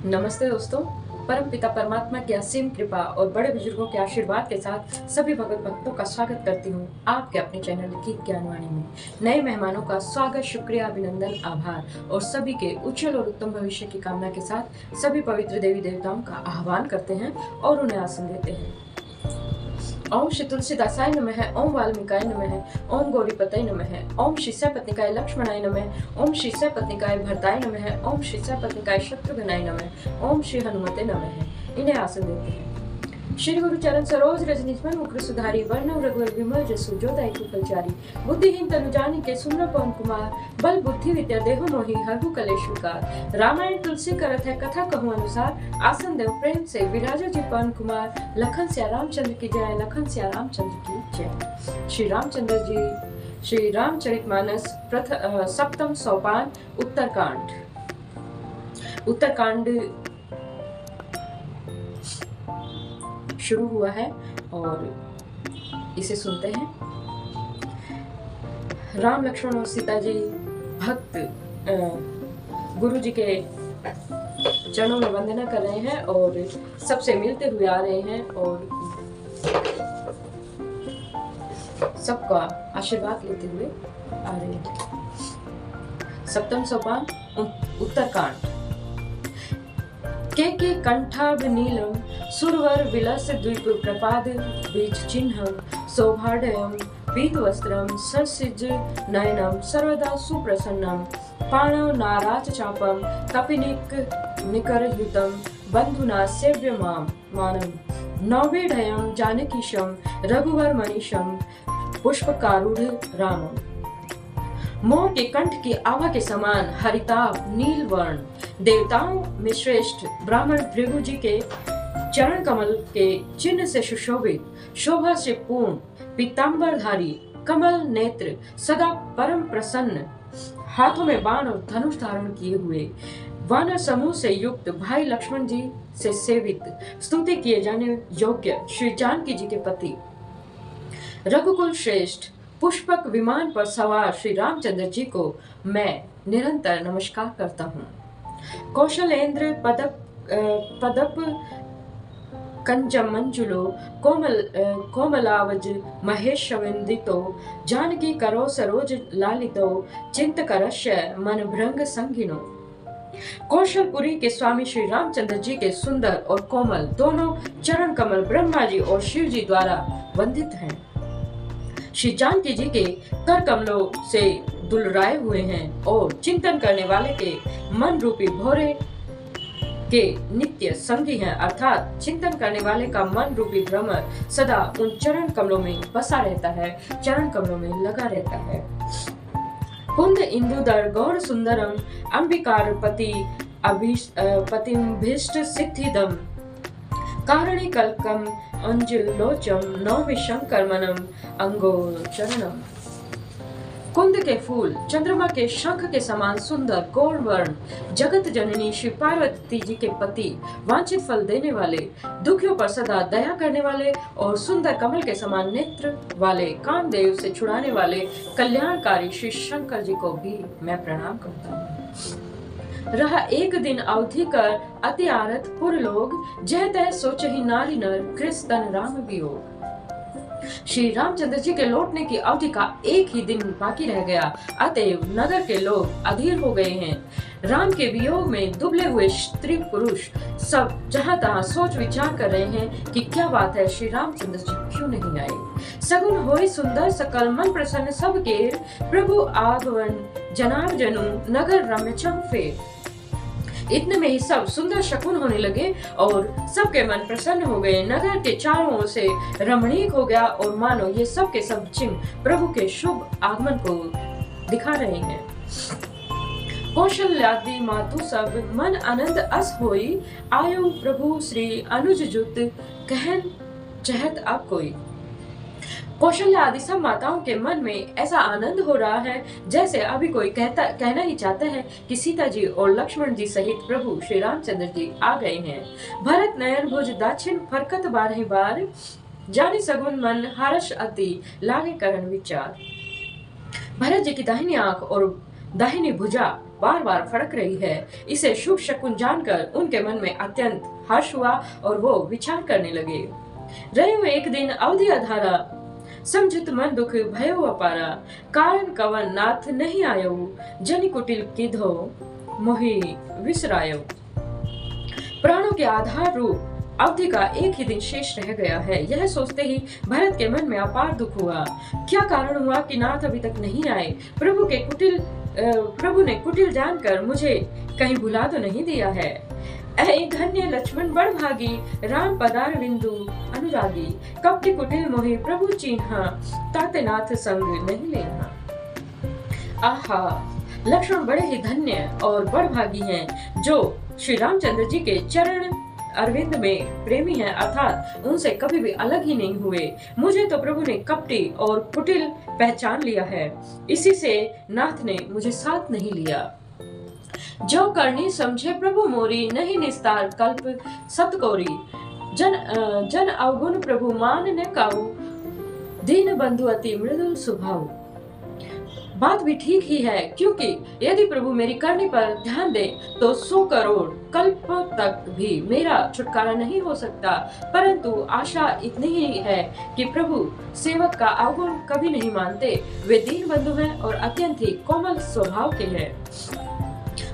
नमस्ते दोस्तों। परम पिता परमात्मा की असीम कृपा और बड़े बुजुर्गों के आशीर्वाद के साथ सभी भगवत भक्तों का स्वागत करती हूँ आपके अपने चैनल की ज्ञानवाणी में। नए मेहमानों का स्वागत, शुक्रिया, अभिनंदन, आभार और सभी के उज्जवल और उत्तम भविष्य की कामना के साथ सभी पवित्र देवी देवताओं का आह्वान करते हैं और उन्हें आसन देते हैं। ओम श्री तुलसीदासाय नमः, ओम वाल्मीकाय नमः, ओम गौरीपतये नमः, ओम श्री सपत्निकाय लक्ष्मणाय नमः, ओम श्री सपत्निकाय भरताय नमः, ओम श्री सपत्निकाय शत्रुघ्नाय नमः, ओम श्री हनुमते नमः। इन्हें आसन देते हैं। श्री गुरु चरण सरोज रजनीश्वर मुकुर सुधारी, वर्णव रघुवर विमल जसु जो दायित्व फलचारी, बुद्धिहीन तनु जानी के सुन पवन कुमार, बल बुद्धि विद्या देहु मोहि हरहु कलेश विकार। रामायण तुलसी करत है कथा कहूँ अनुसार, आसन देव प्रेम से विराजो जी पवन कुमार। लखन सिया रामचंद्र की जय, लखन सिया रामचंद्र की जय। श्री रामचंद्र जी श्री रामचरितमानस सप्तम सोपान उत्तरकांड। उत्तरकांड शुरू हुआ है और इसे सुनते हैं। राम, लक्ष्मण और सीता जी भक्त गुरु जी के चरणों में वंदना कर रहे हैं और सबसे मिलते हुए आ रहे हैं और सबका आशीर्वाद लेते हुए आ रहे हैं। सप्तम सोपान उत्तरकांड। के कंठाभ नीलम सुरवर विलस द्वीप प्रपाद बीच चिन्ह सौभाढ्यम पीत वस्त्रम ससिज नयनम सर्वदा सुप्रसन्नम पाणौ नाराच चापम कपिनिक निकरयुतम बंधुना सेव्यमाम मानम नौवेढयम जानकीशम रघुवर मनीषम पुष्पकारूढ़ रामम। मोर के कंठ की आभा के समान हरिताभ नील वर्ण, देवताओं में श्रेष्ठ ब्राह्मण भृगु जी के चरण कमल के चिन्ह से सुशोभित, शोभा से पूर्ण, पीतांबरधारी, कमल नेत्र, सदा परम प्रसन्न, हाथों में बाण और धनुष धारण किए हुए, वानर समूह से युक्त भाई लक्ष्मण जी से सेवित, स्तुति किए जाने योग्य श्री जानकी जी के पति, रघुकुल श्रेष्ठ पुष्पक विमान पर सवार श्री रामचंद्र जी को मैं निरंतर नमस्कार करता हूँ। कौशलेंद्र पदप कंजमंजुलो कोमलावज महेशविंदितो जानकी करो सरोज लालितो चिंतकरस्य मन भृंग संगिनो। कौशलपुरी के स्वामी श्री रामचंद्र जी के सुंदर और कोमल दोनों चरण कमल ब्रह्मा जी और शिव जी द्वारा वंदित हैं। श्री जानकी जी के कर कमलों से दुलराए हुए हैं और चिंतन करने वाले के मन रूपी भोरे के नित्य संगी हैं, अर्थात चिंतन करने वाले का मन रूपी भ्रमर सदा उन चरण कमलों में बसा रहता है, चरण कमलों में लगा रहता है। कुंद इंदुदर गौर सुंदरम अंबिकार पति पतिम्भिष्ट सिद्धिदम कारणी कल्कम अंजुलोचम नौमि शंकरमनम अंगोचरणम। कुंद के फूल चंद्रमा के शंख के समान सुंदर गौर वर्ण, जगत जननी श्री पार्वती जी के पति, वांछित फल देने वाले, दुखियों पर सदा दया करने वाले और सुंदर कमल के समान नेत्र वाले, कामदेव से छुड़ाने वाले कल्याणकारी श्री शंकर जी को भी मैं प्रणाम करता हूँ। रहा एक दिन अवधि कर अति आरत पुर लोग, जह तह सोचहि नारी नर कृष्ण राम वियोग। श्री रामचंद्र जी के लौटने की अवधि का एक ही दिन बाकी रह गया, अतएव नगर के लोग अधीर हो गए हैं। राम के वियोग में दुबले हुए स्त्री पुरुष सब जहाँ तहाँ सोच विचार कर रहे हैं कि क्या बात है, श्री रामचंद्र जी क्यों नहीं आए। सगुन होई सुंदर सकल मन प्रसन्न सब केर, प्रभु आगमन जनार जनु नगर रम्य चंफेर। इतने में ही सब सुंदर शकुन होने लगे और सबके मन प्रसन्न हो गए। नगर के चारों ओर से रमणीक हो गया और मानो ये सब के सब चिन्ह प्रभु के शुभ आगमन को दिखा रहे हैं। कौशल्यादि मातु सब मन आनंद अस होई, आयु प्रभु श्री अनुज जुत कहन चहत अब कोई। कौशल्या आदि सब माताओं के मन में ऐसा आनंद हो रहा है जैसे अभी कोई कहना ही चाहता है कि सीता जी और लक्ष्मण जी सहित प्रभु श्री रामचंद्र जी आ गए हैं। भरत नयन भुज दक्षिण फरकत बारह बार, जाने सगुन मन हर्ष अति लागे करण विचार। भरत जी की दाहिनी आंख और दाहिनी भुजा बार बार फड़क रही है। इसे शुभ शकुन जानकर उनके मन में अत्यंत हर्ष हुआ और वो विचार करने लगे। रयो एक दिन अवधि अधारा, समझत मन दुख भयो अपारा, कारण कवन नाथ नहीं आयो, जनि कुटिल किधो मोहि विसरायो। प्राणों के आधार रूप अवधि का एक ही दिन शेष रह गया है। यह सोचते ही भरत के मन में अपार दुख हुआ। क्या कारण हुआ कि नाथ अभी तक नहीं आए? प्रभु ने कुटिल जानकर मुझे कहीं भुला तो नहीं दिया है। ऐ धन्य लक्ष्मण बड़ भागी, राम पदार बिंदु अनुरागी, कपटी कुटिल मोहि प्रभु चीन्हा, ताते नाथ संग नहीं लेना। आहा, लक्ष्मण बड़े ही धन्य और बड़ भागी हैं जो श्री रामचंद्र जी के चरण अरविंद में प्रेमी हैं, अर्थात उनसे कभी भी अलग ही नहीं हुए। मुझे तो प्रभु ने कपटी और कुटिल पहचान लिया है, इसी से नाथ ने मुझे साथ नहीं लिया। जो करनी समझे प्रभु मोरी, नहीं निस्तार कल्प सतकोरी, जन अवगुण प्रभु मान न काऊ, दीन बंधु अति मृदुल स्वभाव। बात भी ठीक ही है, क्योंकि यदि प्रभु मेरी करनी पर ध्यान दे तो 100 करोड़ कल्प तक भी मेरा छुटकारा नहीं हो सकता। परंतु आशा इतनी ही है कि प्रभु सेवक का अवगुण कभी नहीं मानते। वे दीन बंधु हैं और अत्यंत ही कोमल स्वभाव के हैं।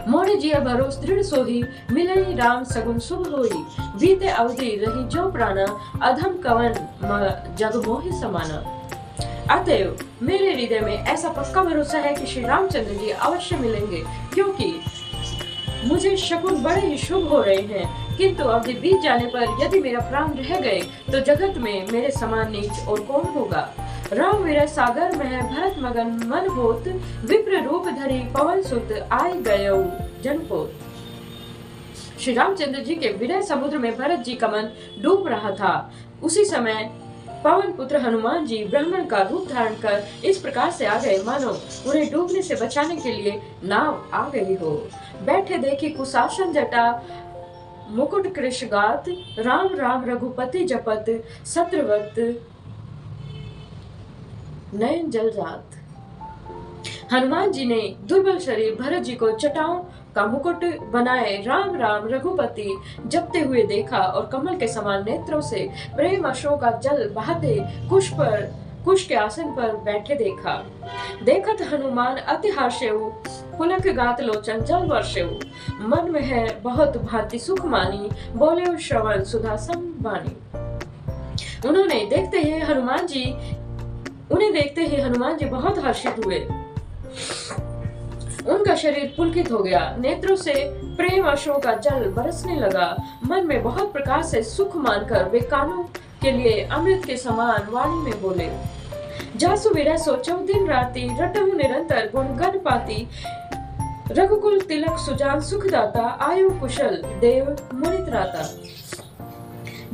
मोरे जिया भरोस दृढ़ सोही, मिलई राम सगुन शुभ होई, बीते अवधि रही जो प्राणा, अधम कवन जग मोहि समाना। अतएव मेरे हृदय में ऐसा पक्का भरोसा है कि श्री रामचंद्र जी अवश्य मिलेंगे, क्योंकि मुझे शकुन बड़े ही शुभ हो रहे हैं। किंतु अवधि बीत जाने पर यदि मेरा प्राण रह गए तो जगत में मेरे समान नीच और कौन होगा। राम विरह सागर में भरत मगन मन होत, विप्र रूप धरी पवन सुत आय गयो जनपोत। श्री रामचंद्र जी के विरह समुद्र में भरत जी का मन डूब रहा था। उसी समय पवन पुत्र हनुमान जी ब्राह्मण का रूप धारण कर इस प्रकार से आ गए मानो उन्हें डूबने से बचाने के लिए नाव आ गई हो। बैठे देखी कुशासन जटा, मुकुट कृष गात, राम राम रघुपति जपत, सत्रवत नयन जल जात। हनुमान जी ने दुर्बल शरीर भरत जी को जटाओं का मुकुट बनाए राम राम रघुपति जपते हुए देखा और कमल के समान नेत्रों से प्रेम अश्रों का जल बहाते कुश के आसन पर बैठे देखा। देखत हनुमान अति हर्षेउ, पुलक गात लोचन जल वर्षेउ, मन में है बहुत भांति सुख मानी, बोले श्रवण सुधा संबानी। उन्हें देखते ही हनुमान जी बहुत हर्षित हुए। उनका शरीर पुलकित हो गया, नेत्रों से प्रेम अश्रों का जल बरसने लगा। मन में बहुत प्रकार से सुख मानकर वे कानों के लिए अमृत के समान वाणी में बोले। जासु विरह सोचो दिन राति, रटहु निरंतर गुण गण पाती, रघुकुल तिलक सुजान सुखदाता, आयु कुशल देव मुनि त्राता।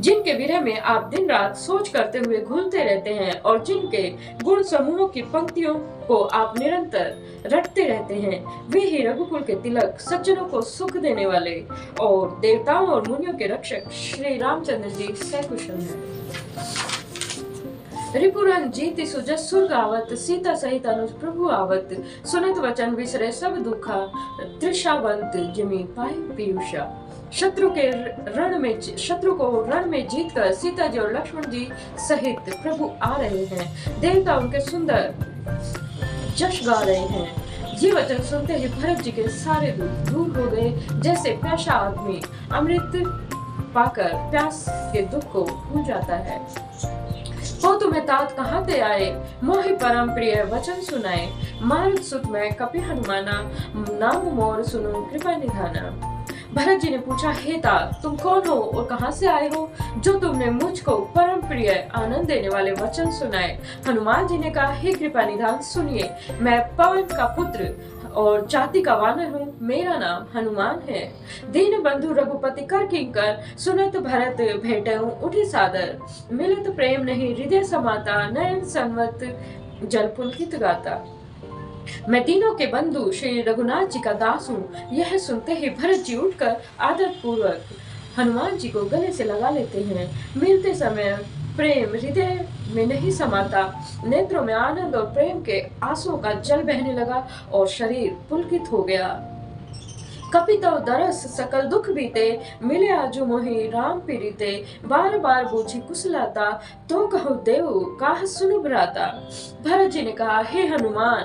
जिनके विरह में आप दिन रात सोच करते हुए घुलते रहते हैं और जिनके गुण समूहों की पंक्तियों को आप निरंतर रटते रहते हैं, वे ही रघुकुल के तिलक, सज्जनों को सुख देने वाले और देवताओं और मुनियों के रक्षक श्री रामचंद्र जी सकुशल हैं। रिपुरन जीति सुजस सुर गावत, सीता सहित अनुज प्रभु आवत, सुनत वचन विसरे सब दुखा, त्रिषावंत जिमि पाए पीयूषा। शत्रु को रण में जीतकर सीता जी और लक्ष्मण जी सहित प्रभु आ रहे हैं। देवता उनके सुंदर जश गा रहे हैं। ये वचन सुनते ही भरत जी के सारे दुख दूर हो गए, जैसे प्यासा आदमी अमृत पाकर प्यास के दुख को भूल जाता है। हो तुम्हें तात कहाँ ते आए, मोहि परम प्रिय वचन सुनाए, मारुत सुत मैं कपि हनुमाना, नाम मोर सुनो कृपा निधाना। भरत जी ने पूछा, हे तात, तुम कौन हो और कहां से आए हो जो तुमने मुझको परम प्रिय आनंद देने वाले वचन सुनाए। हनुमान जी ने कहा, हे कृपा निधान सुनिए, मैं पवन का पुत्र और जाति का वानर हूँ, मेरा नाम हनुमान है। दीन बंधु रघुपति कर किंकर, सुनत भरत भेटहु उठी सादर, मिलत प्रेम नहीं हृदय समाता, नयन संवत जल पुलकित गाता। मैं तीनों के बंधु श्री रघुनाथ जी का दास हूँ। यह सुनते ही भरत जी उठकर आदर पूर्वक हनुमान जी को गले से लगा लेते हैं। मिलते समय प्रेम हृदय में नहीं समाता। नेत्रों में आनंद और प्रेम के आंसुओं का जल बहने लगा और शरीर पुलकित हो गया। कपितव दरस सकल दुख बीते, मिले आजू मोहि राम पीड़िते। बार बार बूझी कुशलाता, तो कहु देव काह सुनु भ्राता। भरत जी ने कहा, हे हनुमान,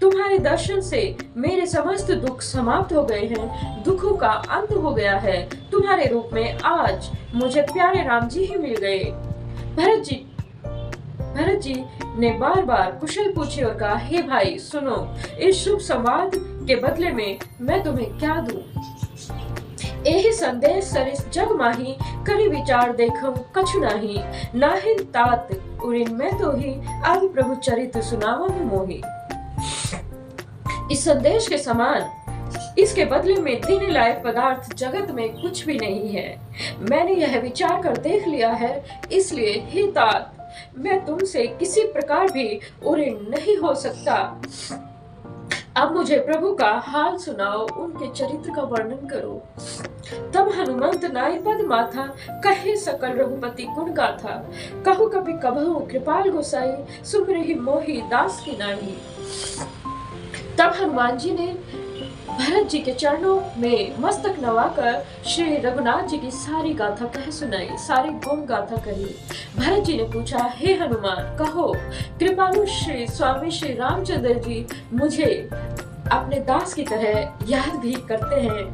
तुम्हारे दर्शन से मेरे समस्त दुख समाप्त हो गए हैं, दुखों का अंत हो गया है। तुम्हारे रूप में आज मुझे प्यारे राम जी ही मिल गए। भरत जी ने बार बार कुशल पूछे और कहा, हे भाई सुनो, इस शुभ संवाद के बदले में मैं तुम्हें क्या दूं? एहि संदेश सरिस जग माही, करी विचार देखो कछु नाही। नाहिन तात उरिन मैं तो ही, अब प्रभु चरित सुनावहु मोहि। इस संदेश के समान इसके बदले में देने लायक पदार्थ जगत में कुछ भी नहीं है। मैंने यह विचार कर देख लिया है, इसलिए हे तात, मैं तुमसे किसी प्रकार भी ऋणी नहीं हो सकता। अब मुझे प्रभु का हाल सुनाओ, उनके चरित्र का वर्णन करो। तब हनुमंत नाई पद माथा, कहे सकल रघुपति गुण गाथा। कहु कभी कबहु कृपाल गोसाई, सुमरहि मोहि दास की नाई। तब हनुमान जी ने भरत जी के चरणों में मस्तक नवाकर श्री रघुनाथ जी की सारी गाथा कह सुनाई, सारी गुण गाथा कही। भरत जी ने पूछा, हे हनुमान, कहो कृपालु श्री स्वामी श्री रामचंद्र जी मुझे अपने दास की तरह याद भी करते हैं।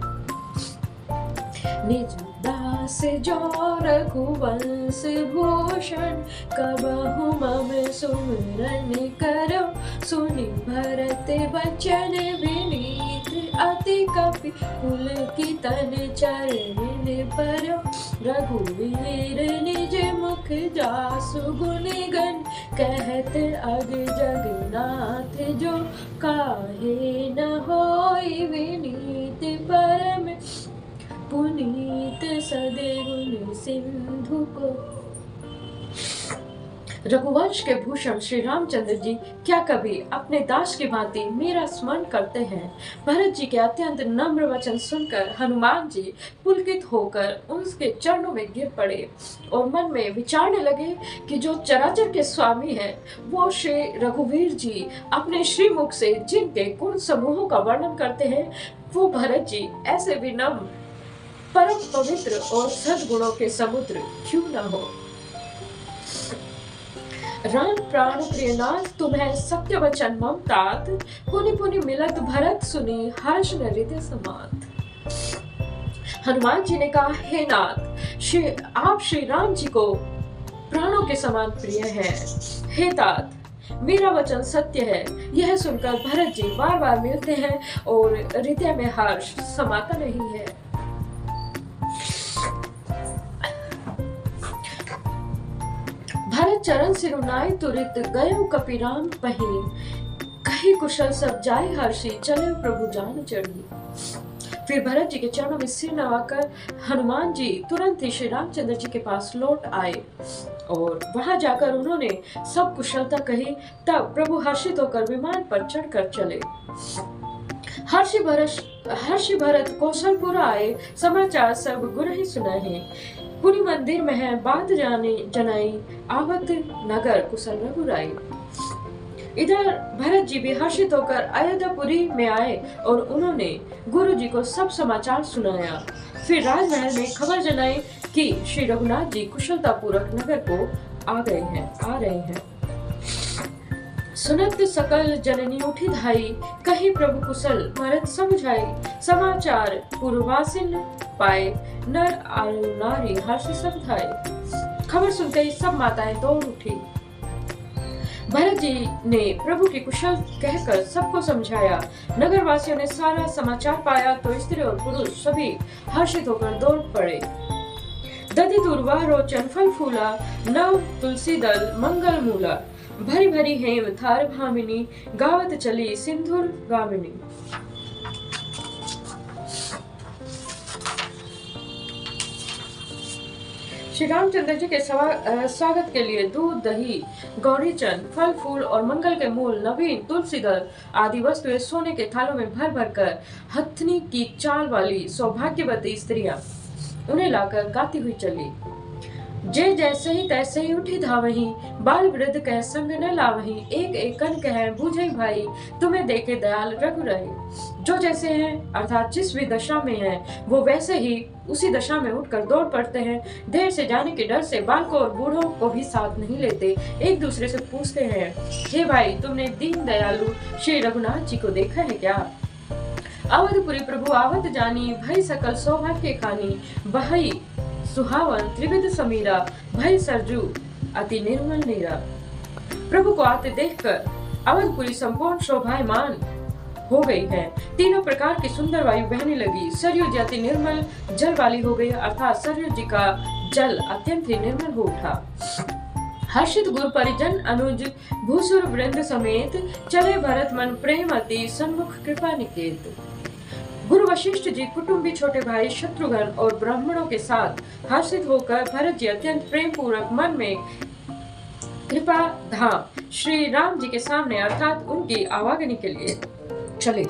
निज दास जो रघुवंश भूषण, कबहु मम सुमिरन करो। सुनि भरत बचन विनीत, अति कपि पुलकितन चरण परो। रघुवीर निज मुख जासु गुणगण, कहत अग जगन्नाथ जो काहे न होई विनीत। परम पुनीत सद्गुण सिंधु को। रघुवंश के भूषण श्री रामचंद्र जी क्या कभी अपने दास की भांति मेरा स्मरण करते हैं? भरत जी के अत्यंत नम्र वचन सुनकर हनुमान जी पुलकित होकर उनके चरणों में गिर पड़े और मन में विचारने लगे कि जो चराचर के स्वामी हैं, वो श्री रघुवीर जी अपने श्रीमुख से जिनके गुण समूहों का वर्णन करते हैं, वो भरत जी ऐसे विनम्र, परम पवित्र और सद्गुणों के समुद्र क्यों न हो। राम प्राण प्रियनाथ तुम्हें सत्य वचन मम तात, पुनि पुनि मिलत भरत सुनी हर्ष न हृदय समात। हनुमान जी ने कहा, हे नाथ, आप श्री राम जी को प्राणों के समान प्रिय हैं। हे तात, मेरा वचन सत्य है। यह सुनकर भरत जी बार बार मिलते हैं और हृदय में हर्ष समाता नहीं है। भरत चरण सिरुनाई तुरित, गयो कपिराम पही। कही कुशल सब जाय हर्षी, चले प्रभु जान चढ़ी। फिर भरत जी के चरणों में सिर नवाकर हनुमान जी तुरंत ही श्री रामचंद्र जी के पास लौट आए और वहां जाकर उन्होंने सब कुशलता कही। तब प्रभु हर्षित होकर विमान पर चढ़कर चले। हर्षि भरत कौशलपुर आए, समाचार सब गुण ही सुनाए। पुरी मंदिर में है बात जाने जनाई, आवत नगर कुशल रघुराई। इधर भरत जी भी हर्षित होकर अयोध्यापुरी में आए और उन्होंने गुरु जी को सब समाचार सुनाया। फिर राजमहल में खबर जनाई कि श्री रघुनाथ जी कुशलता पूर्वक नगर को आ रहे हैं। सुनत सकल जननी उठी धाई, कही प्रभु कुशल भरत समझाई। समाचार पूर्वासिन पाए, नर और नारी हर्ष सब धाये। खबर सुनते ही सब माताएं दौड़ उठी। भरत जी ने प्रभु की कुशल कहकर सबको समझाया। नगर वासियों ने सारा समाचार पाया तो स्त्री और पुरुष सभी हर्षित होकर दौड़ पड़े। दधि दुर्वा रोचन फल फूला, नव तुलसी दल मंगल मूला। भरी भरी हेम थार भामिनी, गावत चली सिंधुर गामिनी। श्री रामचंद्र जी के स्वागत के लिए दूध, दही, गौरी चंद, फल फूल और मंगल के मूल, नवीन तुलसी दल आदि वस्तुएं सोने के थालों में भर भर कर हथनी की चाल वाली सौभाग्यवती स्त्रियां उन्हें लाकर गाती हुई चली। जे जैसे ही तैसे ही उठी धावही, बाल वृद्ध कह संग न लावही, एक एकन कह बूझे भाई, तुम्हें देखे दयाल रघुराई। जो जैसे हैं अर्थात जिस भी दशा में हैं वो वैसे ही उसी दशा में उठकर दौड़ पड़ते हैं। देर से जाने के डर से बालकों और बूढ़ों को भी साथ नहीं लेते। एक दूसरे से पूछते हैं, हे भाई तुमने दीन दयालु श्री रघुनाथ जी को देखा है क्या? अवधपुरी प्रभु आवत जानी, भई सकल सौभाग्य खानी, बहई सुहावन त्रिविध समीरा, भई सरजू अति निर्मल नीरा। प्रभु को आते देखकर अवधपुरी संपूर्ण शोभायमान हो गई है। तीनों प्रकार की सुंदर वायु बहने लगी। सरयू जी अति निर्मल जल वाली हो गई, अर्थात सरयू जी का जल अत्यंत ही निर्मल हो उठा। हर्षित गुरु परिजन अनुज भूसुर वृंद समेत, चले भरत मन प्रेम अति सन्मुख कृपा निकेत। गुरु वशिष्ठ जी, कुटुंबी, छोटे भाई शत्रुघ्न और ब्राह्मणों के साथ हर्षित होकर भरत जी अत्यंत प्रेम पूर्वक मन में कृपा धाम श्री राम जी के सामने अर्थात उनकी आवागनी के लिए चले।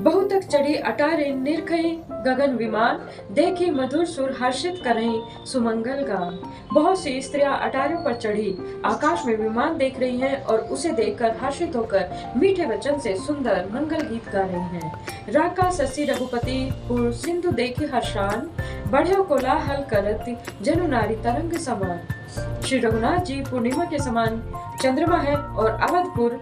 बहुत तक चढ़ी अटारे निरखई गगन विमान, देखी मधुर सुर हर्षित करही सुमंगल गान। बहुत सी स्त्रियां अटारों पर चढ़ी आकाश में विमान देख रही हैं और उसे देखकर हर्षित होकर मीठे वचन से सुंदर मंगल गीत गा रही हैं। राका ससी रघुपति पुर सिंधु देखी हर्षान, बढ़ियो कोलाहल करत जनु नारी तरंग समान। श्री रघुनाथ जी पूर्णिमा के समान चंद्रमा है और अवधपुर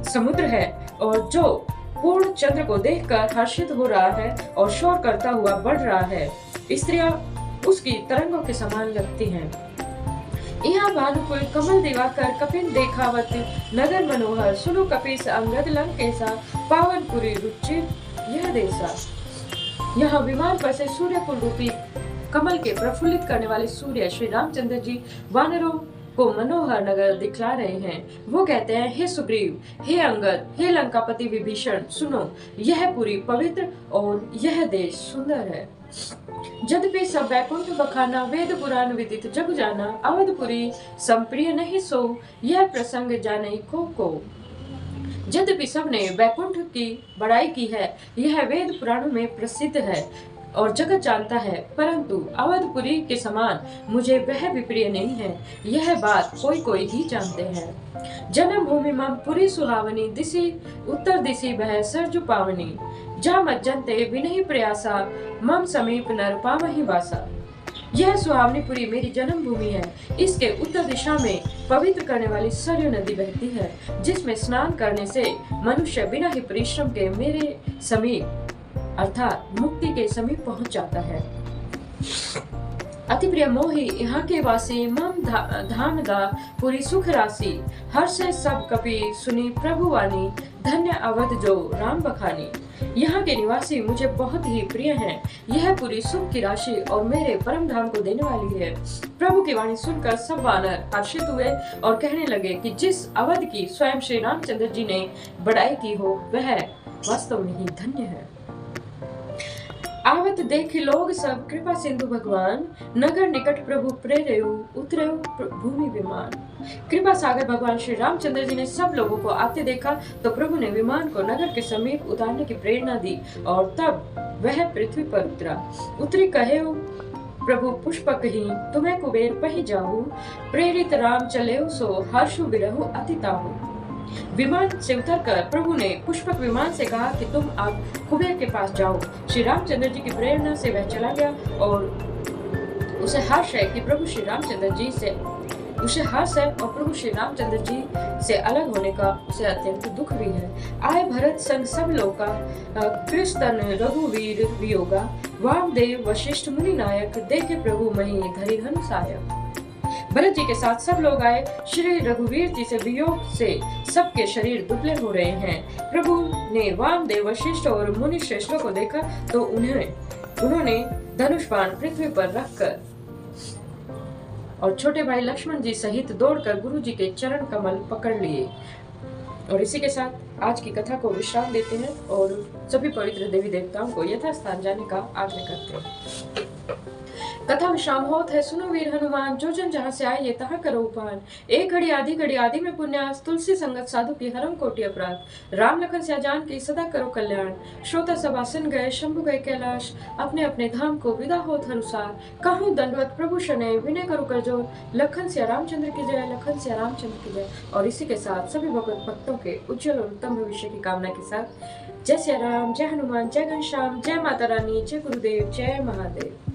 समुद्र है, और जो पूर्ण चंद्र को देखकर हर्षित हो रहा है और शोर करता हुआ बढ़ रहा है। स्त्रियां उसकी तरंगों के समान लगती हैं। यहाँ भानुकुल कमल दिवाकर कपिन देखावत, नगर मनोहर सुनो कपीस अंगद लंकेसा, पावनपुरी रुचिर यह देसा। यहाँ विमान पर से सूर्यकुल रूपी कमल के प्रफुल्लित करने वाले सूर्य श्री रामचंद्र जी वानरों को मनोहर नगर दिखला रहे हैं। वो कहते हैं, हे सुग्रीव, हे अंगद, हे लंकापति विभीषण, सुनो, यह पुरी पवित्र और यह देश सुंदर है। यद्यपि सब वैकुंठ बखाना, वेद पुराण विदित जग जाना, अवधपुरी संप्रिय नहीं सो, यह प्रसंग जाने को। यद्यपि सबने वैकुंठ की बड़ाई की है, यह वेद पुराणों में प्रसिद्ध है और जगत जानता है, परंतु अवधपुरी के समान मुझे वह भी प्रिय नहीं है। यह बात कोई कोई ही जानते हैं। जन्म भूमि मम पुरी सुहावनी, दिशि उत्तर दिशि बह सरजु पावनी, जा मज्जनते विनहि प्रयासा, मम समीप नर पावहि वासा। यह सुहावनीपुरी मेरी जन्म भूमि है। इसके उत्तर दिशा में पवित्र करने वाली सरयू नदी बहती है, जिसमें स्नान करने से मनुष्य बिना ही परिश्रम के मेरे समीप अर्थात मुक्ति के समीप पहुंच जाता है। अति प्रिय मोहि यहाँ के वासी, मम धाम दा पूरी सुख राशि, हर से सब कपि सुनी प्रभु वाणी, धन्य अवध जो राम बखानी। यहाँ के निवासी मुझे बहुत ही प्रिय हैं। यह पूरी सुख की राशि और मेरे परम धाम को देने वाली है। प्रभु की वाणी सुनकर सब वानर हर्षित हुए और कहने लगे कि जिस अवध की स्वयं श्री रामचंद्र जी ने बड़ाई की हो, वह वास्तव में ही धन्य है। आवत देख लोग सब कृपा सिंधु भगवान, नगर निकट प्रभु प्रेरयु उतरयु भूमि विमान। कृपा सागर भगवान श्री रामचंद्र जी ने सब लोगों को आते देखा तो प्रभु ने विमान को नगर के समीप उतारने की प्रेरणा दी और तब वह पृथ्वी पर उतरा। उतरी कहे प्रभु पुष्पक ही, तुम्हें कुबेर पही जाहु, प्रेरित राम चले सो हर्षु विरहु अति ताहु। विमान से उतरकर प्रभु ने पुष्पक विमान से कहा कि तुम अब कुबेर के पास जाओ। श्री रामचंद्र जी की प्रेरणा से वह चला गया और उसे हर्ष है कि प्रभु श्री रामचंद्र जी से अलग होने का उसे अत्यंत दुख भी है। आए भरत संग सब लोका, कृष्ण रघुवीर वियोगा, वामदेव वशिष्ठ मुनि नायक, देखे प्रभु मही धरि धनुषायक। भरत जी के साथ सब लोग आए। श्री रघुवीर जी से वियोग से सबके शरीर दुबले हो रहे हैं। प्रभु ने वामदेव वशिष्ठ और मुनि श्रेष्ठों को देखा तो उन्होंने धनुष बाण पृथ्वी पर रखकर और छोटे भाई लक्ष्मण जी सहित दौड़कर गुरु जी के चरण कमल पकड़ लिए। और इसी के साथ आज की कथा को विश्राम देते हैं और सभी पवित्र देवी देवताओं को यथास्थान जाने का आग्रह करते हैं। कथा विश्राम होत है, सुनो वीर हनुमान, जो जन जहाँ से आए ये तहाँ करो उपान। एक घड़ी आदि में पुण्यास, तुलसी संगत साधु की हरम कोटि अपराध। राम लखन सिया जान की सदा करो कल्याण। श्रोता सब आसन गए, शंभु गए कैलाश, अपने अपने धाम को विदा होत हरुसार। कहूँ दंडवत प्रभु शने, विनय करो कर जोर। लखन सिया रामचंद्र की जय, लखन सिया रामचंद्र की जय। और इसी के साथ सभी भगवत भक्तों के उज्जवल और उत्तम भविष्य की कामना के साथ जय सिया राम, जय हनुमान, जय घनश्याम, जय माता रानी, जय गुरुदेव, जय महादेव।